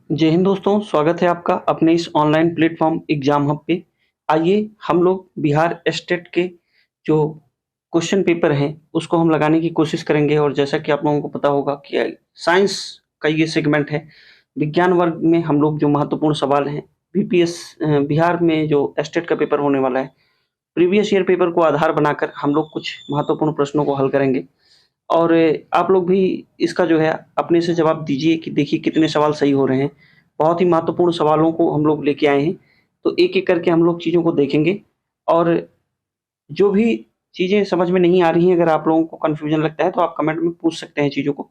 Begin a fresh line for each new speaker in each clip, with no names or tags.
जय हिंद दोस्तों, स्वागत है आपका अपने इस ऑनलाइन प्लेटफॉर्म एग्जाम हब पे। आइए हम लोग बिहार स्टेट के जो क्वेश्चन पेपर हैं उसको हम लगाने की कोशिश करेंगे। और जैसा कि आप लोगों को पता होगा कि साइंस का ये सेगमेंट है। विज्ञान वर्ग में हम लोग जो महत्वपूर्ण सवाल हैं बीपीएस बिहार में जो स्टेट का पेपर होने वाला है, प्रीवियस ईयर पेपर को आधार बनाकर हम लोग कुछ महत्वपूर्ण प्रश्नों को हल करेंगे। और आप लोग भी इसका जो है अपने से जवाब दीजिए कि देखिए कितने सवाल सही हो रहे हैं। बहुत ही महत्वपूर्ण सवालों को हम लोग लेके आए हैं, तो एक-एक करके हम लोग चीज़ों को देखेंगे। और जो भी चीज़ें समझ में नहीं आ रही हैं, अगर आप लोगों को कन्फ्यूज़न लगता है तो आप कमेंट में पूछ सकते हैं चीज़ों को।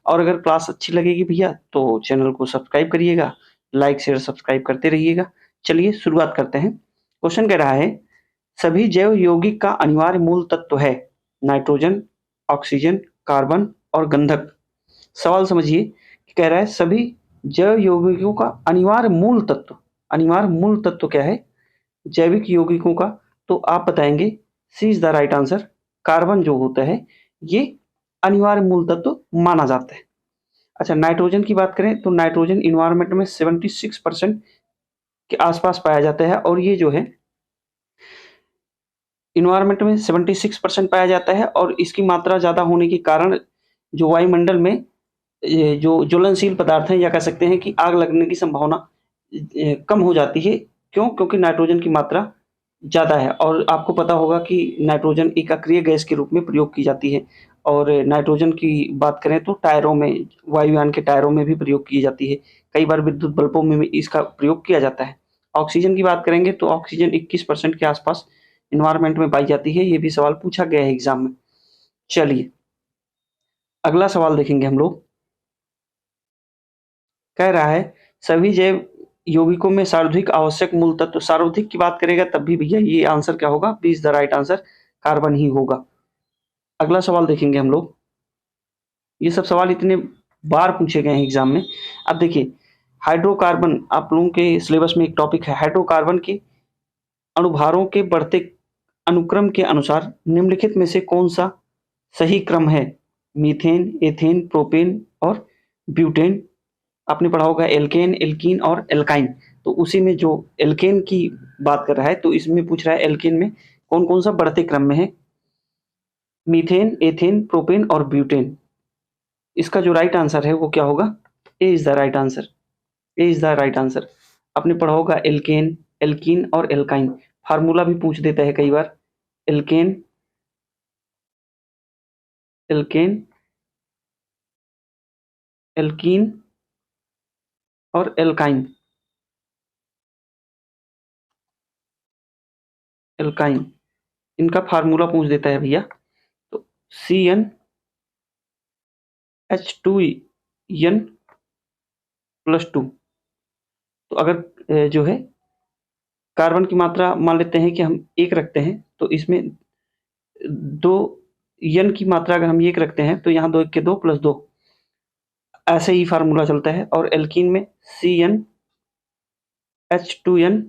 और अगर क्लास अच्छी लगेगी भैया तो चैनल को सब्सक्राइब करिएगा, लाइक, शेयर, सब्सक्राइब करते रहिएगा। चलिए शुरुआत करते हैं। क्वेश्चन कह रहा है, सभी जैव यौगिक का अनिवार्य मूल तत्व है नाइट्रोजन, ऑक्सीजन, कार्बन और गंधक। सवाल समझिए कि कह रहा है सभी जैव यौगिकों का अनिवार्य मूल तत्व क्या है जैविक यौगिकों का। तो आप बताएंगे C is the right answer. Carbon जो होता है ये अनिवार्य मूल तत्व माना जाता है। अच्छा, नाइट्रोजन की बात करें तो नाइट्रोजन इन्वायरमेंट में 76% के आसपास पाया जाता है। और ये जो है इन्वायरमेंट में 76% पाया जाता है। और इसकी मात्रा ज़्यादा होने के कारण जो वायुमंडल में ये जो ज्वलनशील पदार्थ हैं या कह सकते हैं कि आग लगने की संभावना कम हो जाती है। क्यों? क्योंकि नाइट्रोजन की मात्रा ज़्यादा है। और आपको पता होगा कि नाइट्रोजन एक अक्रिय गैस के रूप में प्रयोग की जाती है। और नाइट्रोजन की बात करें तो टायरों में, वायुयान के टायरों में भी प्रयोग की जाती है। कई बार विद्युत बल्बों में भी इसका प्रयोग किया जाता है। ऑक्सीजन की बात करेंगे तो ऑक्सीजन 21% के आसपास एनवायरनमेंट में पाई जाती है। ये भी सवाल पूछा गया है एग्जाम में। चलिए अगला सवाल देखेंगे हम लोग। कह रहा है सभी जैव यौगिकों में सार्वधिक आवश्यक मूल तत्व। सार्वधिक की बात करेगा तब भी भैया ये आंसर क्या होगा? B is the right answer, carbon ही होगा। अगला सवाल देखेंगे हम लोग। ये सब सवाल इतने बार पूछे गए हैं एग्जाम में। अब देखिए हाइड्रोकार्बन, आप लोगों के सिलेबस में एक टॉपिक है हाइड्रोकार्बन के अणुभारों के बढ़ते अनुक्रम के अनुसार निम्नलिखित में से कौन सा सही क्रम है? मीथेन, एथेन, प्रोपेन और ब्यूटेन। आपने पढ़ा होगा एल्केन, एल्कीन और एल्काइन। तो उसी में जो एल्केन की बात कर रहा है तो इसमें पूछ रहा है एल्केन में कौन कौन सा बढ़ते क्रम में है? मीथेन, एथेन, प्रोपेन और ब्यूटेन। इसका जो राइट आंसर है वो क्या होगा? A is the right answer. A is the right answer. आपने पढ़ा होगा एल्केन, एल्कीन और एल्काइन। फार्मूला भी पूछ देता है कई बार। एल्केन, एल्केन, एल्कीन और एल्काइन। एल्काइन इनका फार्मूला पूछ देता है भैया। तो CnH2n+2। तो अगर जो है कार्बन की मात्रा मान लेते हैं कि हम 1 रखते हैं तो इसमें 2 n की मात्रा अगर हम 1 रखते हैं तो यहाँ 2 1 के 2 + 2 ऐसे ही फार्मूला चलता है। और एल्कीन में CnH2n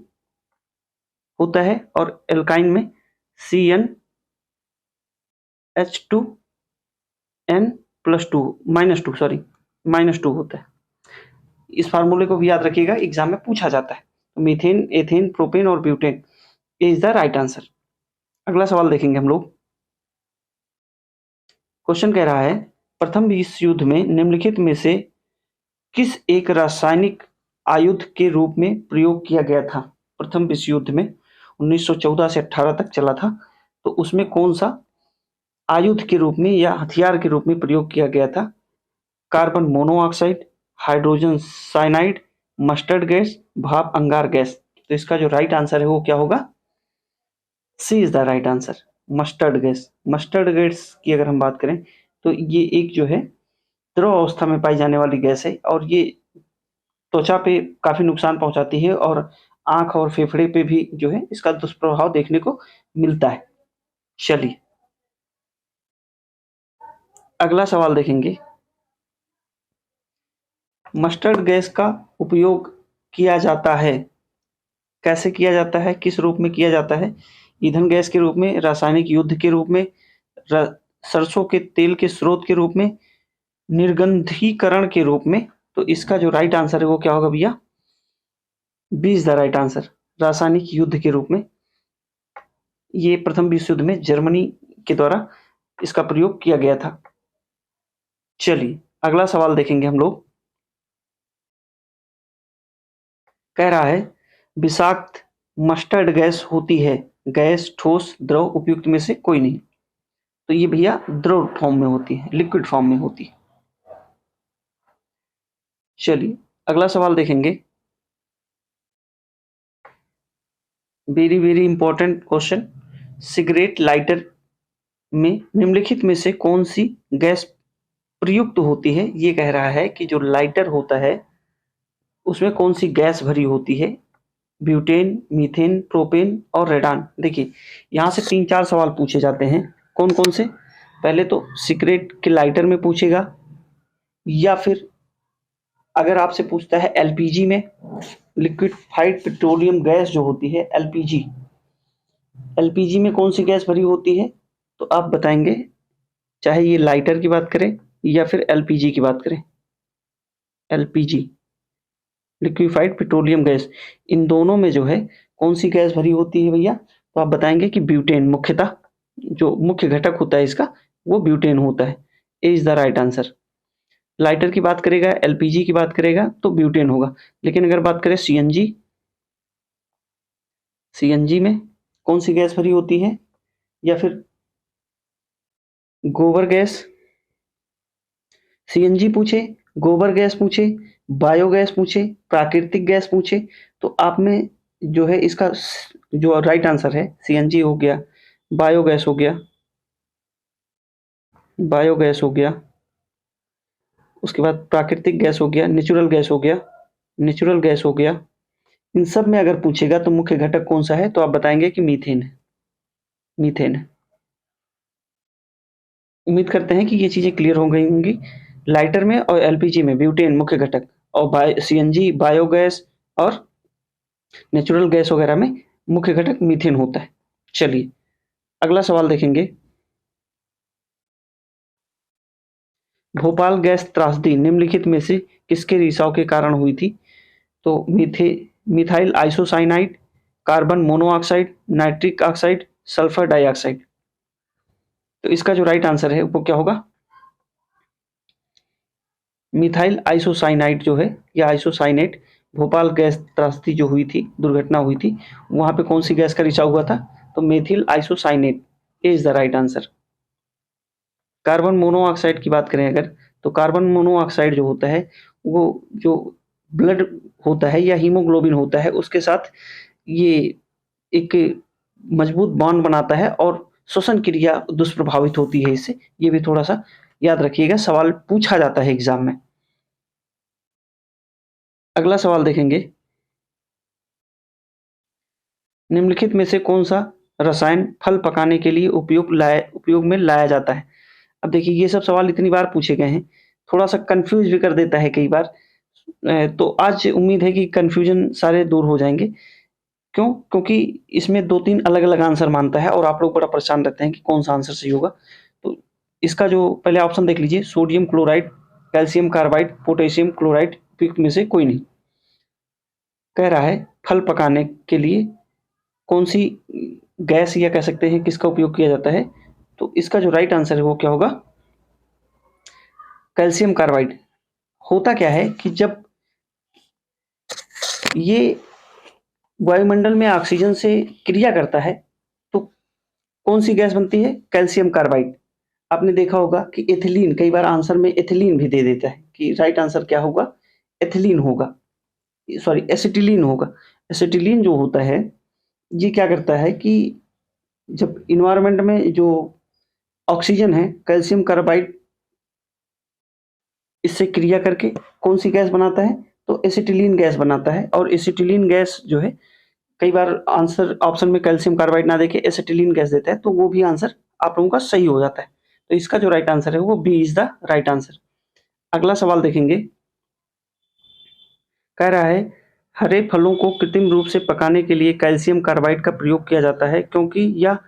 होता है और एल्काइन में CnH2n+2 -2 होता है। इस फार्मूले को भी याद रखिएगा, एग्जाम में पूछा जाता है। तो मीथेन, एथेन, प्रोपेन और butane is the right answer. अगला सवाल देखेंगे हम लोग। क्वेश्चन कह रहा है प्रथम विश्व युद्ध में निम्नलिखित में से किस एक रासायनिक आयुध के रूप में प्रयोग किया गया था? प्रथम विश्व युद्ध में 1914 से 18 तक चला था। तो उसमें कौन सा आयुध के रूप में या हथियार के रूप में प्रयोग किया गया था? Carbon monoxide, hydrogen cyanide, mustard gas, भाप अंगार गैस। तो इसका जो राइट आंसर है वो क्या होगा? C is the right answer, mustard gas. Mustard gas की अगर हम बात करें तो ये एक जो है द्रव अवस्था में पाई जाने वाली गैस है। और ये त्वचा पे काफी नुकसान पहुंचाती है और आंख और फेफड़े पे भी जो है इसका दुष्प्रभाव देखने को मिलता है। चलिए अगला सवाल देखेंगे। मस्टर्ड गैस का उपयोग किया जाता है, कैसे किया जाता है, किस रूप में किया जाता है? ईंधन गैस के रूप में, रासायनिक युद्ध के रूप में, सरसों के तेल के स्रोत के रूप में, निर्गंधीकरण के रूप में। तो इसका जो राइट आंसर है वो क्या होगा भैया? B is the right answer. रासायनिक युद्ध के रूप में ये प्रथम विश्व युद्ध में जर्मनी के द्वारा इसका प्रयोग किया गया था। चलिए अगला सवाल देखेंगे हम लोग। कह रहा है विषाक्त मस्टर्ड गैस होती है, गैस, ठोस, द्रव, उपयुक्त में से कोई नहीं। तो ये भैया द्रव फॉर्म में होती है, लिक्विड फॉर्म में होती है। चलिए अगला सवाल देखेंगे। Very very important question. Cigarette lighter में निम्नलिखित में से कौन सी गैस प्रयुक्त होती है? ये कह रहा है कि जो लाइटर होता है उसमें कौन सी गैस भरी होती है? ब्यूटेन, मीथेन, प्रोपेन और रेडान। देखिए यहाँ से 3-4 सवाल पूछे जाते हैं। कौन कौन से? पहले तो सिगरेट के लाइटर में पूछेगा, या फिर अगर आपसे पूछता है एलपीजी में, लिक्विफाइड पेट्रोलियम गैस जो होती है एलपीजी, एलपीजी में कौन सी गैस भरी होती है? तो आप बताएंगे, चाहे ये लाइटर की बात करें या फिर एलपीजी की बात करें। एलपीजी, लिक्विफाइड पेट्रोलियम गैस, इन दोनों में जो है कौन सी गैस भरी होती है भैया? तो आप बताएंगे कि ब्यूटेन। मुख्यतः जो मुख्य घटक होता है इसका वो ब्यूटेन होता है। A is the right answer. Lighter की बात करेगा, एलपीजी की बात करेगा तो ब्यूटेन होगा। लेकिन अगर बात करें सीएनजी, सीएनजी में कौन सी गैस भरी होती है? या फिर गोबर गैस, सीएनजी पूछे, गोबर गैस पूछे, बायोगैस पूछे, प्राकृतिक गैस पूछे, तो आप में जो है इसका जो राइट आंसर है सीएनजी हो गया, बायोगैस हो गया, बायोगैस हो गया, उसके बाद प्राकृतिक गैस हो गया, नेचुरल गैस हो गया, नेचुरल गैस हो गया। इन सब में अगर पूछेगा तो मुख्य घटक कौन सा है? तो आप बताएंगे कि मीथेन है, मीथेन है। उम्मीद करते हैं कि ये चीजें क्लियर हो गई होंगी। लाइटर में और एलपीजी में ब्यूटेन मुख्य घटक, और सीएनजी, बायोगैस और नेचुरल गैस वगैरह में मुख्य घटक मीथेन होता है। चलिए अगला सवाल देखेंगे। भोपाल गैस त्रासदी निम्नलिखित में से किसके रिसाव के कारण हुई थी? तो methyl isocyanide, carbon monoxide, nitric oxide, sulphur dioxide. तो इसका जो राइट आंसर है वो क्या होगा? मिथाइल आइसोसाइनाइड जो है या आइसोसाइनेट, भोपाल गैस त्रासदी जो हुई थी, दुर्घटना हुई थी, वहां पे कौन सी गैस का रिसाव हुआ था? तो methyl isocyanate is the right answer. Carbon monoxide की बात करें अगर, तो कार्बन मोनोऑक्साइड जो होता है वो जो ब्लड होता है या हीमोग्लोबिन होता है उसके साथ ये एक मजबूत बॉन्ड बनाता है और श्वसन क्रिया दुष्प्रभावित होती है इससे। ये भी थोड़ा सा याद रखिएगा, सवाल पूछा जाता है एग्जाम में। अगला सवाल देखेंगे। निम्नलिखित में से कौन सा रसायन फल पकाने के लिए उपयोग में लाया जाता है? अब देखिए ये सब सवाल इतनी बार पूछे गए हैं, थोड़ा सा कंफ्यूज भी कर देता है कई बार। तो आज उम्मीद है कि कंफ्यूजन सारे दूर हो जाएंगे। क्यों? क्योंकि इसमें 2-3 अलग-अलग आंसर मानता है और आप लोग बड़ा परेशान रहते हैं कि कौन सा आंसर सही होगा। तो इसका जो पहले ऑप्शन देख लीजिए, sodium chloride, calcium carbide, potassium chloride, उपयुक्त में से कोई नहीं। कह रहा है फल पकाने के लिए कौन सी गैस या कह सकते हैं किसका उपयोग किया जाता है? तो इसका जो राइट आंसर है वो क्या होगा? Calcium carbide. होता क्या है कि जब ये वायुमंडल में ऑक्सीजन से क्रिया करता है तो कौन सी गैस बनती है? Calcium carbide. आपने देखा होगा कि एथिलीन, कई बार आंसर में एथिलीन भी दे देता है कि राइट आंसर क्या होगा? एथिलीन होगा, सॉरी एसिटिलीन होगा। एसिटिलीन जो होता है ये क्या करता है कि जब इन्वायरमेंट में जो ऑक्सीजन है, कैल्शियम कार्बाइड इससे क्रिया करके कौन सी गैस बनाता है? तो एसिटिलीन गैस बनाता है। और एसिटिलीन गैस जो है, कई बार आंसर ऑप्शन में कैल्शियम कार्बाइड ना देके एसिटिलीन गैस देता है तो वो भी आंसर आप लोगों का सही हो जाता है। तो इसका जो राइट आंसर है वो B is the right answer. अगला सवाल देखेंगे। कह रहा है हरे फलों को कृत्रिम रूप से पकाने के लिए कैल्शियम कार्बाइड का प्रयोग किया जाता है क्योंकि यह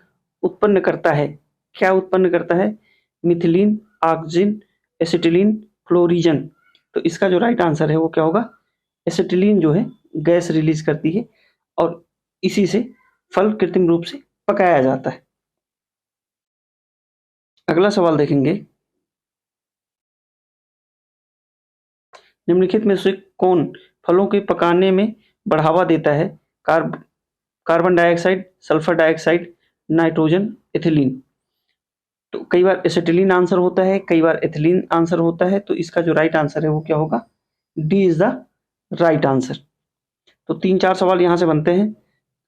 उत्पन्न करता है, क्या उत्पन्न करता है? Methylene, auxin, acetylene, फ्लोरीजन। तो तो इसका जो राइट आंसर है वो क्या होगा, एसिटिलीन जो है गैस रिलीज करती है और इसी से फल कृत्रिम रूप से पकाया जाता है। अगला सवाल देखेंगे, निम्नलिखित में से कौन फलों के पकाने में बढ़ावा देता है, carbon dioxide, sulphur dioxide, nitrogen, ethylene. तो कई बार एसिटिलीन आंसर होता है, कई बार एथिलीन आंसर होता है, तो इसका जो राइट आंसर है वो क्या होगा, D is the right answer. तो 3-4 सवाल यहाँ से बनते हैं।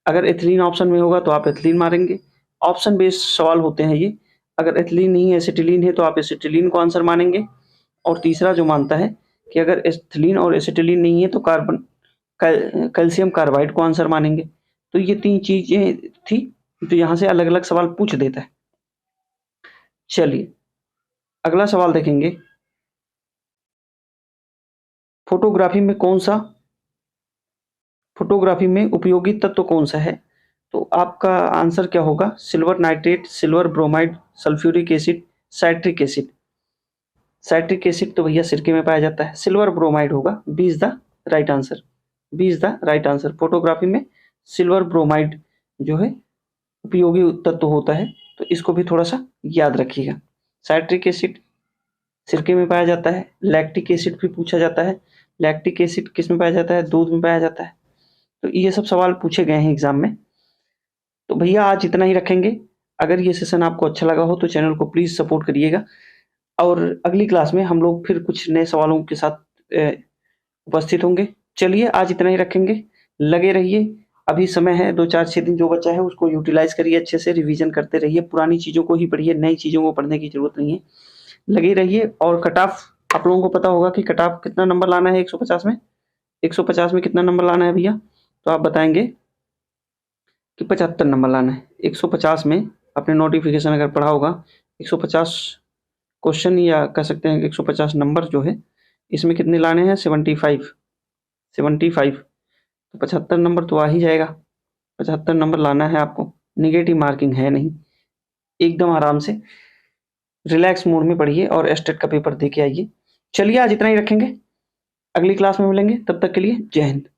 अगर एथिलीन ऑप्शन में होगा तो आप एथिलीन मारेंगे, ऑप्शन बेस्ड सवाल होते हैं ये। अगर एथिलीन नहीं है, एसिटिलीन है, तो आप एसिटिलीन को आंसर मानेंगे। और तीसरा जो मानता है कि अगर एथिलीन और एसिटिलीन नहीं है तो कैल्शियम कार्बाइड को आंसर मानेंगे। तो ये 3 चीजें थी जो यहाँ से अलग अलग सवाल पूछ देता है। चलिए अगला सवाल देखेंगे, फोटोग्राफी में उपयोगी तत्व कौन सा है। तो आपका आंसर क्या होगा, silver nitrate, silver bromide, sulphuric acid, citric acid. Citric acid तो भैया सिरके में पाया जाता है, सिल्वर ब्रोमाइड होगा, B is the right answer. B is the right answer. Photography में सिल्वर ब्रोमाइड जो है उपयोगी तत्व होता है, तो इसको भी थोड़ा सा याद रखिएगा। साइट्रिक एसिड सिरके में पाया जाता है। लैक्टिक एसिड भी पूछा जाता है, लैक्टिक एसिड किस में पाया जाता है, दूध में पाया जाता है। तो ये सब सवाल पूछे गए हैं एग्जाम में। तो भैया आज इतना ही रखेंगे। अगर ये सेशन आपको अच्छा लगा हो तो चैनल को प्लीज सपोर्ट करिएगा, और अगली क्लास में हम लोग फिर कुछ नए सवालों के साथ उपस्थित होंगे। चलिए आज इतना ही रखेंगे, लगे रहिए, अभी समय है 2-4-6 दिन जो बचा है उसको यूटिलाइज करिए, अच्छे से रिवीजन करते रहिए, पुरानी चीज़ों को ही पढ़िए, नई चीज़ों को पढ़ने की जरूरत नहीं है। लगे रहिए। और कट ऑफ आप लोगों को पता होगा कि कट ऑफ कितना नंबर लाना है 150 में, 150 में कितना नंबर लाना है भैया, तो आप बताएंगे कि 75 नंबर लाना है। 150 में आपने नोटिफिकेशन अगर पढ़ा होगा, 150 क्वेश्चन या कह सकते हैं 150 नंबर जो है इसमें कितने लाने हैं, 75। तो 75 नंबर तो आ ही जाएगा, 75 नंबर लाना है आपको, निगेटिव मार्किंग है नहीं। एकदम आराम से रिलैक्स मोड में पढ़िए और एस्टेट का पेपर दे के आइए। चलिए आज इतना ही रखेंगे, अगली क्लास में मिलेंगे, तब तक के लिए जय हिंद।